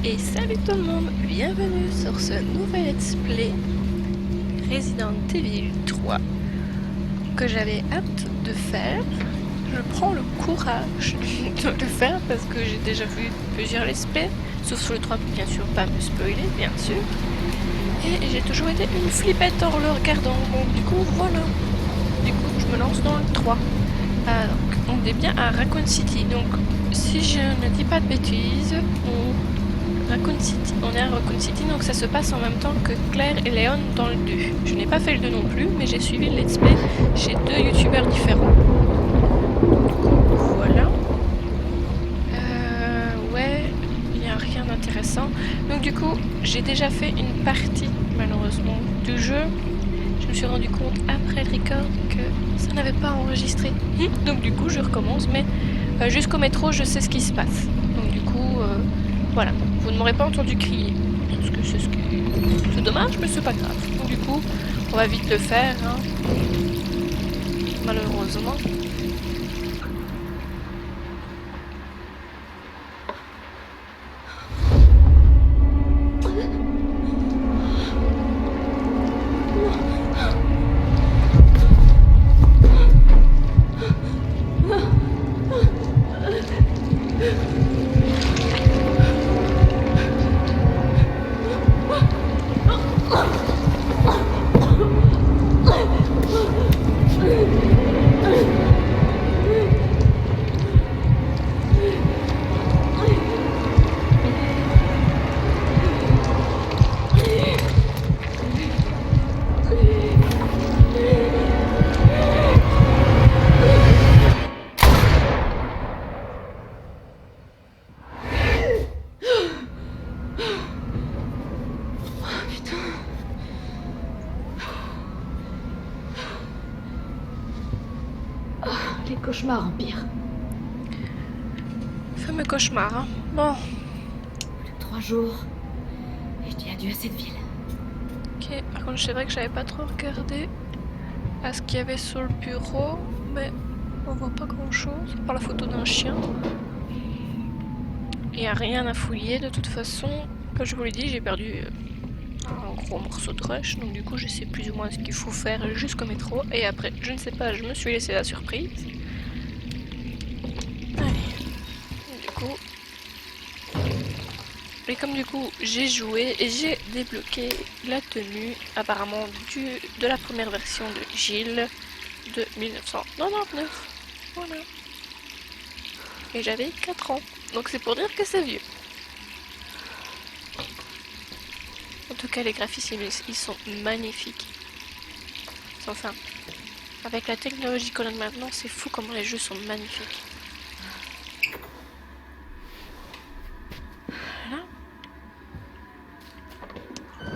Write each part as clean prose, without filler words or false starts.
Et salut tout le monde, bienvenue sur ce nouvel let's play Resident Evil 3 que j'avais hâte de faire. Je prends le courage de le faire parce que j'ai déjà vu plusieurs let's play, sauf sur le 3, bien sûr, pas me spoiler, bien sûr. Et j'ai toujours été une flippette en le regardant, donc du coup voilà. Du coup je me lance dans le 3. Donc on est bien à Raccoon City, donc si je ne dis pas de bêtises, on est à Raccoon City, donc ça se passe en même temps que Claire et Léon dans le 2. Je n'ai pas fait le 2 non plus, mais j'ai suivi le let's play chez deux youtubeurs différents. Voilà. Ouais, il n'y a rien d'intéressant. Donc du coup, j'ai déjà fait une partie, malheureusement, du jeu. Je me suis rendu compte après le record que ça n'avait pas enregistré. Donc du coup, je recommence, mais jusqu'au métro, je sais ce qui se passe. Donc du coup, voilà. Vous ne m'aurez pas entendu crier. Parce que c'est dommage, mais c'est pas grave. Donc du coup, on va vite le faire, hein. Malheureusement. Les cauchemars empirent. Fameux cauchemar, hein. Bon. Plus de 3 jours. Et je dis adieu à cette ville. Ok, par contre, c'est vrai que j'avais pas trop regardé à ce qu'il y avait sur le bureau, mais on voit pas grand chose, à part la photo d'un chien. Il n'y a rien à fouiller de toute façon. Comme je vous l'ai dit, j'ai perdu un gros morceau de rush, donc du coup je sais plus ou moins ce qu'il faut faire jusqu'au métro. Et après, je ne sais pas, je me suis laissé la surprise. Allez, du coup... Et comme du coup j'ai joué et j'ai débloqué la tenue apparemment de la première version de Jill de 1999. Voilà. Et j'avais 4 ans. Donc c'est pour dire que c'est vieux. En tout cas les graphismes ils sont magnifiques. Enfin, avec la technologie qu'on a maintenant, c'est fou comment les jeux sont magnifiques.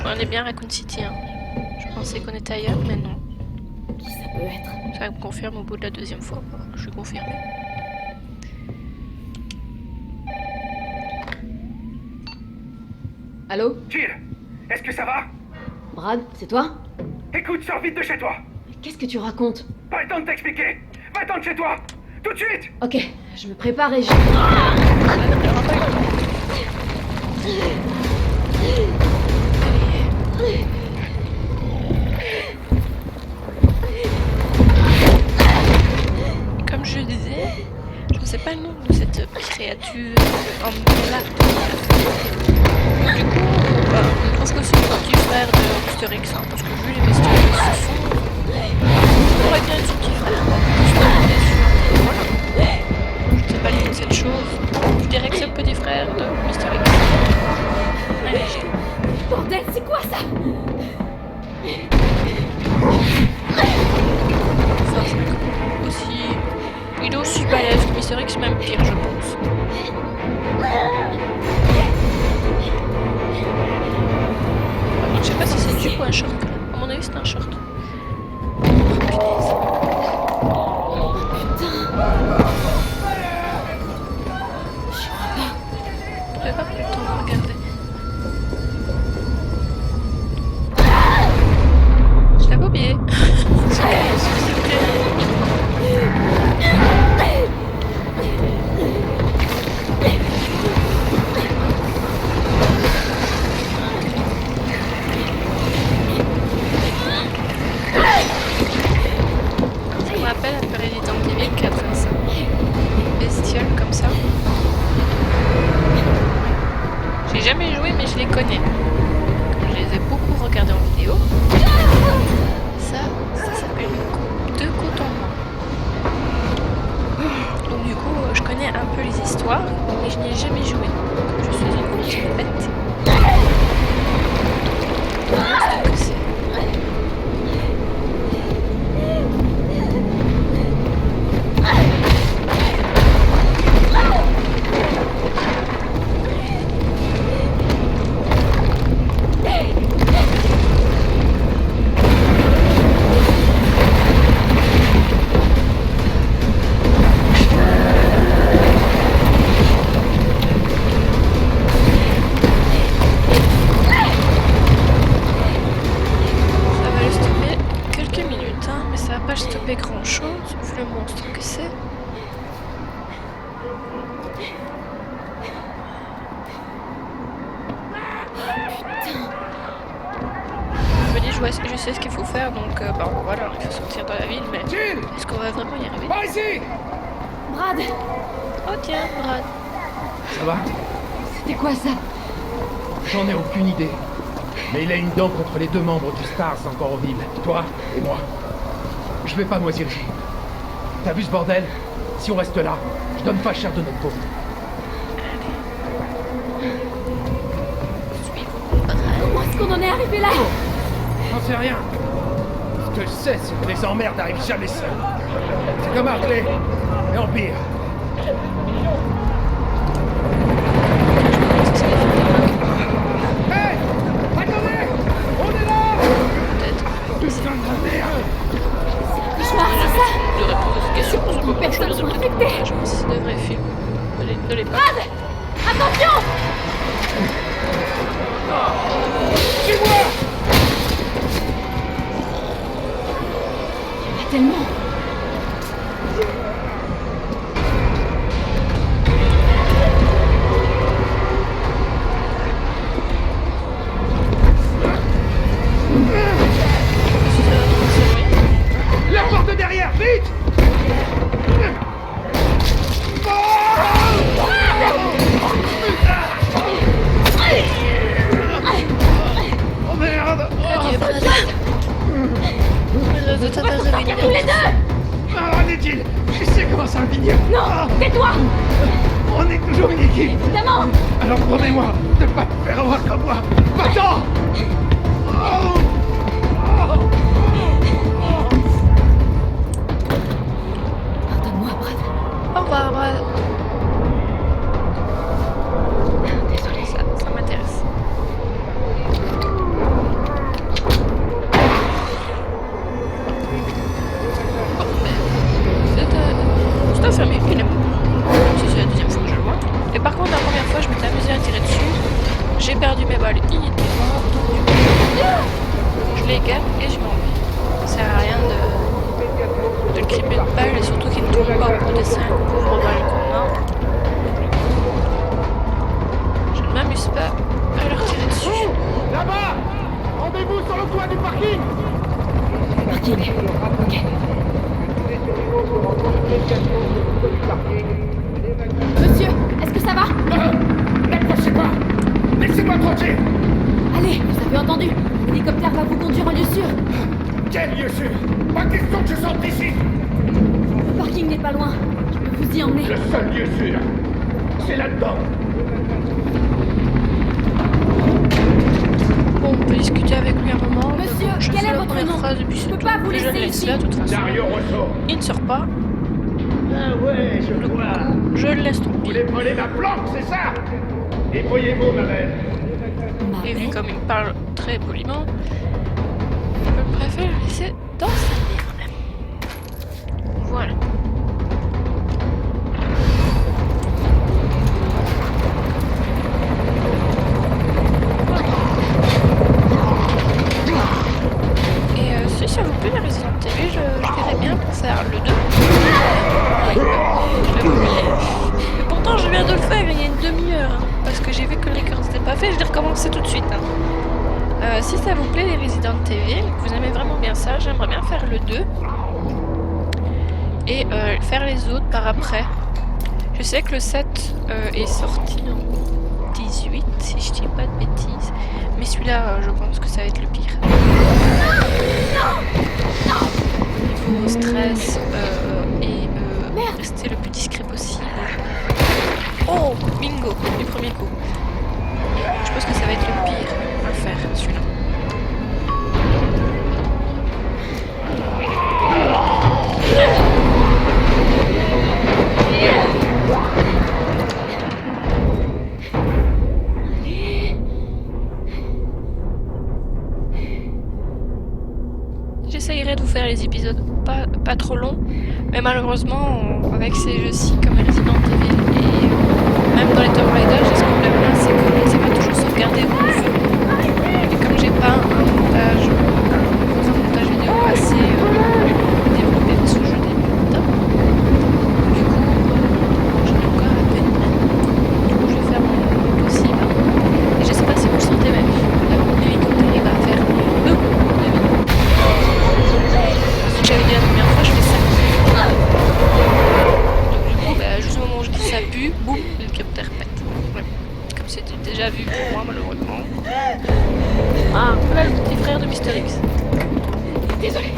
On est bien à Raccoon City, hein. Je pensais qu'on était ailleurs, mais non. Qui ça peut être? Ça me confirme au bout de la deuxième fois. Je suis confirmée. Allô? Jill, est-ce que ça va? Brad, c'est toi? Écoute, sors vite de chez toi. Qu'est-ce que tu racontes? Pas le temps de t'expliquer. Va-t'en de chez toi. Tout de suite. Ok, je me prépare et je... Comme je disais, je ne sais pas le nom de cette créature en là. Du coup, je pense que c'est le petit frère de Mister X, hein, parce que vu les Mister X se font, on pourrait bien être son petit frère. Voilà. Je ne sais pas le nom de cette chose. Je dirais que c'est le petit frère de Mister X. Allez, j'ai... Bordel, c'est quoi ça? Enfin, aussi... Il est aussi balèze que Mister X, même pire, je pense. Je sais pas si c'est une jupe ou un short. À mon avis, c'est un short. jamais joué, mais je les connais. Je les ai beaucoup regardés en vidéo. Ça s'appelle De Coton. Donc du coup, je connais un peu les histoires, mais je n'y ai jamais joué. Je suis une petite bête. Monstre que c'est. Grand chose vu le monstre que c'est. Je me dis je sais ce qu'il faut faire donc bon voilà il faut sortir de la ville mais est-ce qu'on va vraiment y arriver? Par ici! Brad! Oh tiens Brad. Ça va? C'était quoi ça? J'en ai aucune idée. Mais il a une dent contre les deux membres du Stars encore en ville. Toi et moi. Je vais pas moisir ici. T'as vu ce bordel? Si on reste là, je donne pas cher de notre peau. Comment est-ce qu'on en est arrivé là? J'en sais rien. Ce que je sais, c'est que les emmerdes n'arrivent jamais seuls. C'est comme Hartley et Empire. Hey! Attendez! On est là! Peut-être. Putain de merde! Cauchemar, c'est ça? De répondre à cette question, je peux pas Personne choisir sont de infectés. Je pense que c'est de vrais films. Ne les pas. Brad! Attention! Suis-moi! Il y en a tellement. La porte derrière, vite! Oh merde! Adieu Brad. Le reste de ta On va s'en sortir tous les deux! Ah, dit-il! Je sais comment ça va finir! Non! Tais-toi! On est toujours une équipe! Évidemment! Alors promets-moi de pas te faire avoir comme moi! Va-t'en! Pardonne-moi, Brad. Au revoir Brad. Désolée. Ça m'intéresse. C'est un fermé, finalement. Même si c'est la deuxième fois que je le vois. Et par contre, la première fois, je m'étais amusée à tirer dessus. J'ai perdu mes balles, il était mort. Donc, du coup, je les garde et je m'en vais. Ça sert à rien de le gripper de balles et surtout qu'il ne tombe pas au bout des 5 pauvres balles qu'on a. Je ne m'amuse pas à leur tirer dessus. Là-bas! Rendez-vous sur le toit du parking! Parking. Ok. Monsieur, est-ce que ça va? N'approchez pas! Laissez-moi tranquille! Allez, vous avez entendu. L'hélicoptère va vous conduire en lieu sûr. Quel lieu sûr! Pas question que je sorte d'ici! Le parking n'est pas loin. Je peux vous y emmener. Le seul lieu sûr, c'est là-dedans! Bon, on peut discuter avec lui un moment. mais Monsieur, bon, je quel fais est la votre première nom? phrase et puis Je c'est peux tout. pas vous Puis je le laisser laisse ici. là, de toute façon. Dario Rosso! Il ne sort pas. Ah ouais, je vois! Je le laisse Vous tomber. voulez voler ma planque, c'est ça? Débrouillez-vous, ma belle! Ma Et vu belle. comme il parle très poliment, je préfère le laisser dans sa merde. Voilà. Et si ça vous plaît, la Resident Evil, je verrais bien pour faire le 2. Je l'ai voulu. Mais pourtant, je viens de le faire il y a une demi-heure. Hein, parce que j'ai vu que les cœurs n'étaient pas faits, je l'ai recommencé tout de suite. Hein. Si ça vous plaît, les Resident Evil, que vous aimez vraiment bien ça, j'aimerais bien faire le 2. Et faire les autres par après. Je sais que le 7 est sorti 18, si je dis pas de bêtises. Mais celui-là, je pense que ça va être le pire. Niveau stress et rester le plus discret possible. Oh, bingo, du premier coup. Je pense que ça va être le pire à faire, celui-là. J'essayerai de vous faire les épisodes pas trop longs, mais malheureusement, avec ces jeux-ci comme Resident Evil et même dans les Tomb Raider, j'ai ce problème-là, c'est qu'on ne sait pas toujours sauvegarder où on veut. Et comme j'ai pas un montage vidéo assez développé parce que je débute, du coup, j'en ai encore à peine. Du coup, je vais faire mon possible. Et je sais pas si vous le sentez même. L'hélicoptère, il va faire beaucoup de vidéos. J'avais dit la première fois, je fais ça. Donc du coup, juste au moment où je dis ça pue, boum, l'hélicoptère pète. Ouais. Comme c'était déjà vu pour moi, malheureusement. Ah, voilà le petit frère de Mister X. Désolée.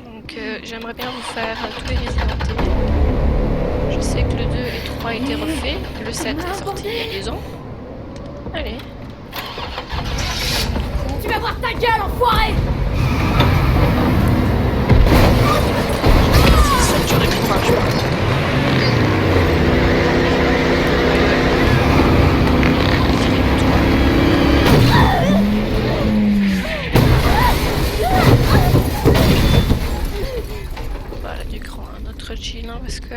Donc j'aimerais bien vous faire tous les Resident Evil. Je sais que le 2 et 3 a été refait, le 7 est sorti il y a 2 ans. Allez. Tu vas voir ta gueule, enfoiré! Ça dure des courage, je pense. Voilà, du grand, un autre chill, hein, parce que...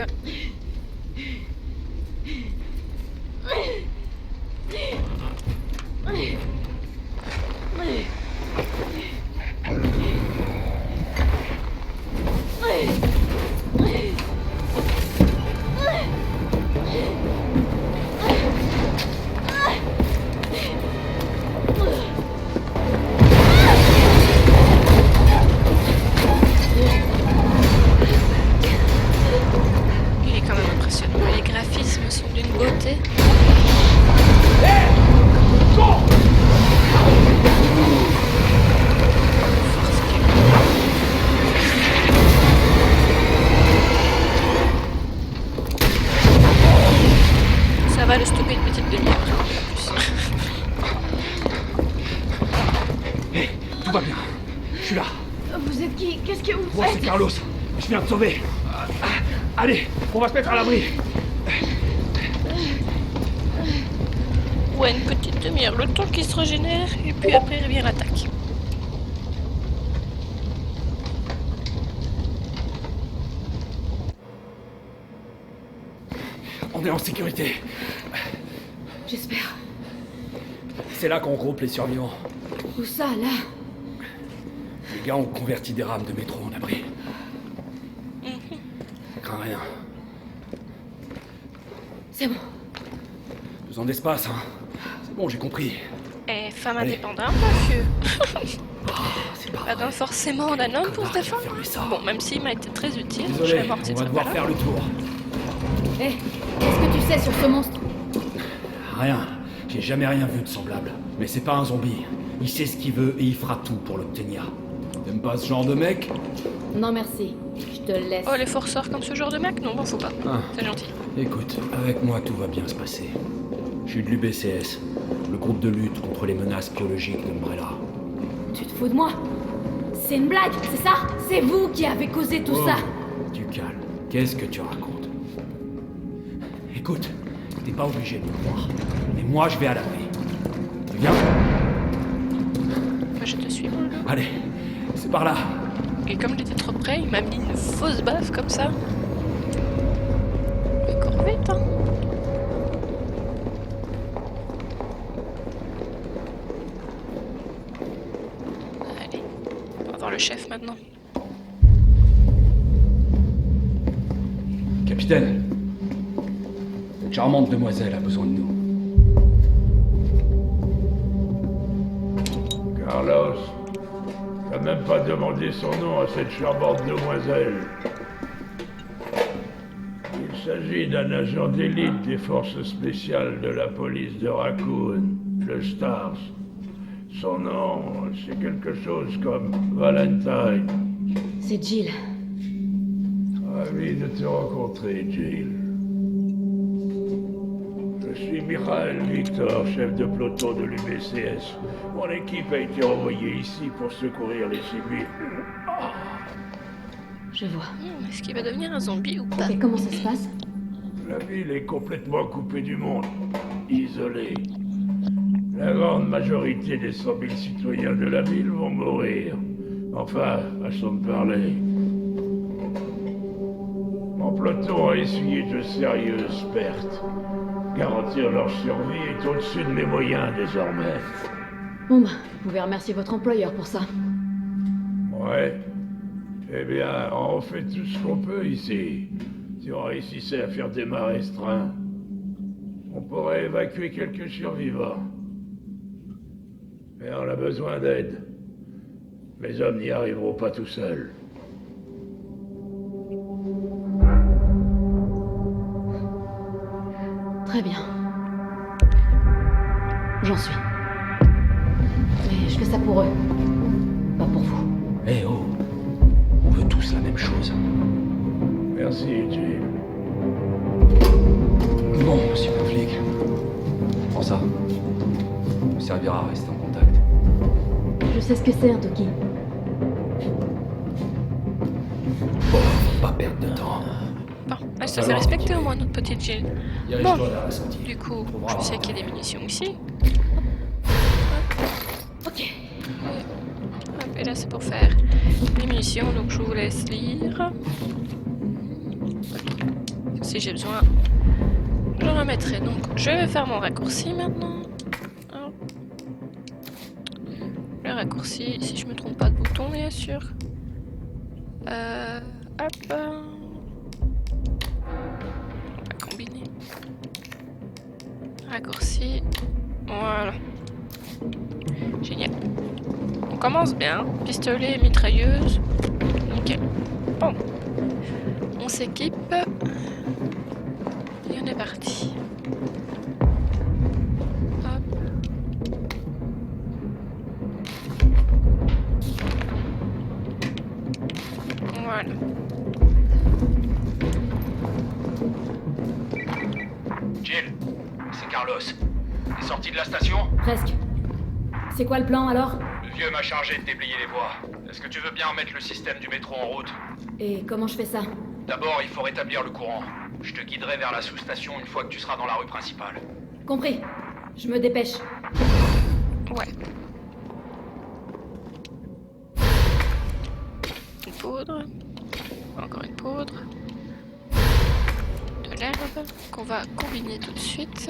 Il est quand même impressionnant. Les graphismes sont d'une beauté. Ça va le stopper une petite demi-heure. Hé, tout va bien. Je suis là. Vous êtes qui? Qu'est-ce que vous Moi, c'est faites? Carlos. Je viens de sauver. Allez, on va se mettre à l'abri. Ouais, une petite demi-heure, le temps qu'il se régénère, et puis après revient l'attaque. On est en sécurité. J'espère. C'est là qu'on regroupe les survivants. Où ça, là? Les gars ont converti des rames de métro en abri. Ça craint rien. C'est bon. Besoin d'espace, hein. C'est bon, j'ai compris. Et femme Allez. indépendante, monsieur. C'est pas Pas vrai. d'un forcément d'un homme pour se Connard qui a défendre. fermé ça. Bon, même s'il m'a été très utile, je Désolé, serais morte si on tu va serais devoir pas là. faire le tour. Hé, qu'est-ce que tu sais sur ce monstre? Rien. J'ai jamais rien vu de semblable. Mais c'est pas un zombie. Il sait ce qu'il veut et il fera tout pour l'obtenir. T'aimes pas ce genre de mec? Non, merci. Je te laisse. Oh, les forceurs comme ce genre de mec? Non, bon, faut pas. Ah. C'est gentil. Écoute, avec moi tout va bien se passer. Je suis de l'UBCS, le groupe de lutte contre les menaces biologiques d'Umbrella. Tu te fous de moi? C'est une blague, c'est ça? C'est vous qui avez causé tout ça. Tu calmes. Qu'est-ce que tu racontes? Écoute, t'es pas obligé de me croire. Mais moi, je vais à l'abri. Tu viens? Moi, je te suis, mon gars. Allez, c'est par là. Et comme j'étais trop près, il m'a mis une fausse baffe comme ça. Mais cours vite, hein. Allez, on va voir le chef maintenant. Capitaine, cette charmante demoiselle a besoin de nous. Carlos, t'as même pas demandé son nom à cette charmante demoiselle. Il s'agit d'un agent d'élite des forces spéciales de la police de Raccoon, le Stars. Son nom, c'est quelque chose comme Valentine. C'est Jill. Ravi de te rencontrer, Jill. Je suis Mikhail Victor, chef de peloton de l'UBCS. Mon équipe a été envoyée ici pour secourir les civils. Je vois. Est-ce qu'il va devenir un zombie ou pas? Et comment ça se passe? La ville est complètement coupée du monde, isolée. La grande majorité des 100 000 citoyens de la ville vont mourir. Enfin, façon de parler. Mon peloton a essuyé de sérieuses pertes. Garantir leur survie est au-dessus de mes moyens désormais. Bon bah, vous pouvez remercier votre employeur pour ça. Ouais. Eh bien, on fait tout ce qu'on peut ici. Si on réussissait à faire démarrer ce train, on pourrait évacuer quelques survivants. Mais on a besoin d'aide. Mes hommes n'y arriveront pas tout seuls. Très bien. J'en suis. Mais je fais ça pour eux. Pas pour vous. Eh oh, on veut tous la même chose. Merci, Jill. Bon, monsieur le flic. Prends ça. Ça vous servira à rester en contact. Je sais ce que c'est, un Toki. Bon, faut pas perdre de temps. Bon, elle se fait respecter au moins, notre petite Jill. Bon, Dirige-toi vers la sortie. du coup, je sais qu'il y a des munitions ici. Ok. Hop, et là, c'est pour faire les munitions, donc je vous laisse lire. Si j'ai besoin, je remettrai. Donc, je vais faire mon raccourci maintenant. Hop. Le raccourci, si je me trompe pas de bouton, bien sûr. Hop. On va combiner. Raccourci. Voilà. Génial. On commence bien. Pistolet, mitrailleuse. Nickel. Bon. On s'équipe. Et on est parti. Hop. Voilà. Jill, c'est Carlos. T'es sorti de la station? Presque. C'est quoi le plan alors? Le vieux m'a chargé de déblayer les voies. Est-ce que tu veux bien remettre le système du métro en route? Et comment je fais ça? D'abord, il faut rétablir le courant. Je te guiderai vers la sous-station une fois que tu seras dans la rue principale. Compris. Je me dépêche. Ouais. Une poudre. Encore une poudre. De l'herbe qu'on va combiner tout de suite.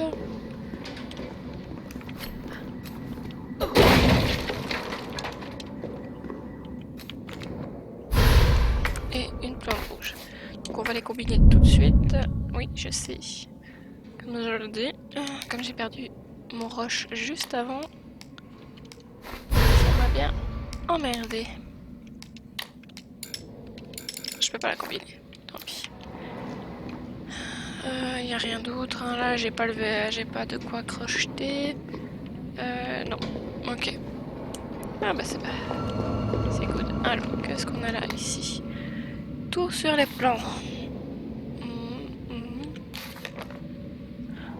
Et une plante rouge. Donc on va les combiner tout de suite. Oui, je sais. Comme je le dis, comme j'ai perdu mon rush juste avant, ça m'a bien emmerdé. Je peux pas la combiner, tant pis. Y a rien d'autre, hein. Là j'ai pas de quoi crocheter. Non, ok. Ah bah c'est good. Alors, qu'est-ce qu'on a là ici? Tout sur les plans.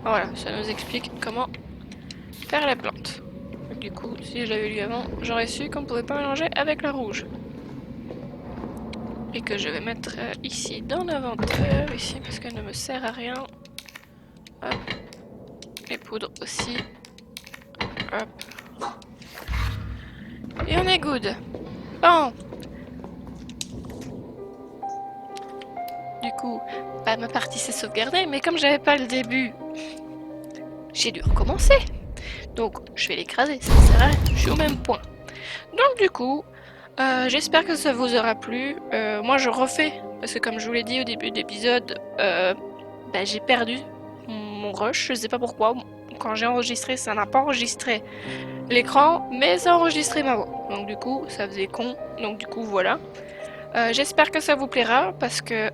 Voilà, ça nous explique comment faire les plantes. Du coup, si je l'avais lu avant, j'aurais su qu'on ne pouvait pas mélanger avec la rouge. Et que je vais mettre ici dans l'inventaire, ici, parce qu'elle ne me sert à rien. Hop. Les poudres aussi. Hop. Et on est good. Bon. Du coup, bah, ma partie s'est sauvegardée, mais comme j'avais pas le début, j'ai dû recommencer. Donc, je vais l'écraser, ça sert à rien, je suis au même point. Donc, du coup, j'espère que ça vous aura plu. Moi, je refais, parce que comme je vous l'ai dit au début de l'épisode, bah, j'ai perdu mon rush, je sais pas pourquoi. Quand j'ai enregistré, ça n'a pas enregistré l'écran, mais ça a enregistré ma voix. Donc, du coup, ça faisait con. Donc, du coup, voilà. J'espère que ça vous plaira parce que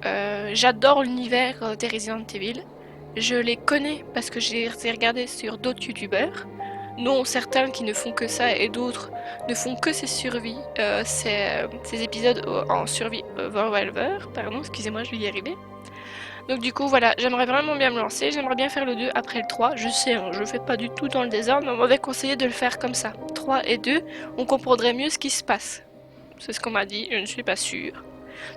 j'adore l'univers des Resident Evil. Je les connais parce que je les ai regardés sur d'autres youtubeurs. Non, certains qui ne font que ça et d'autres ne font que ces survies, ces épisodes en survie Revolver. Pardon, excusez-moi, je vais y arriver. Donc du coup, voilà, j'aimerais vraiment bien me lancer. J'aimerais bien faire le 2 après le 3. Je sais, hein, je le fais pas du tout dans le désordre, mais on m'avait conseillé de le faire comme ça. 3 et 2, on comprendrait mieux ce qui se passe. C'est ce qu'on m'a dit, je ne suis pas sûre.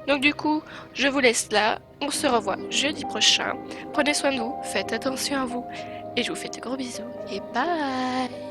Donc du coup, je vous laisse là. On se revoit jeudi prochain. Prenez soin de vous, faites attention à vous. Et je vous fais de gros bisous. Et bye!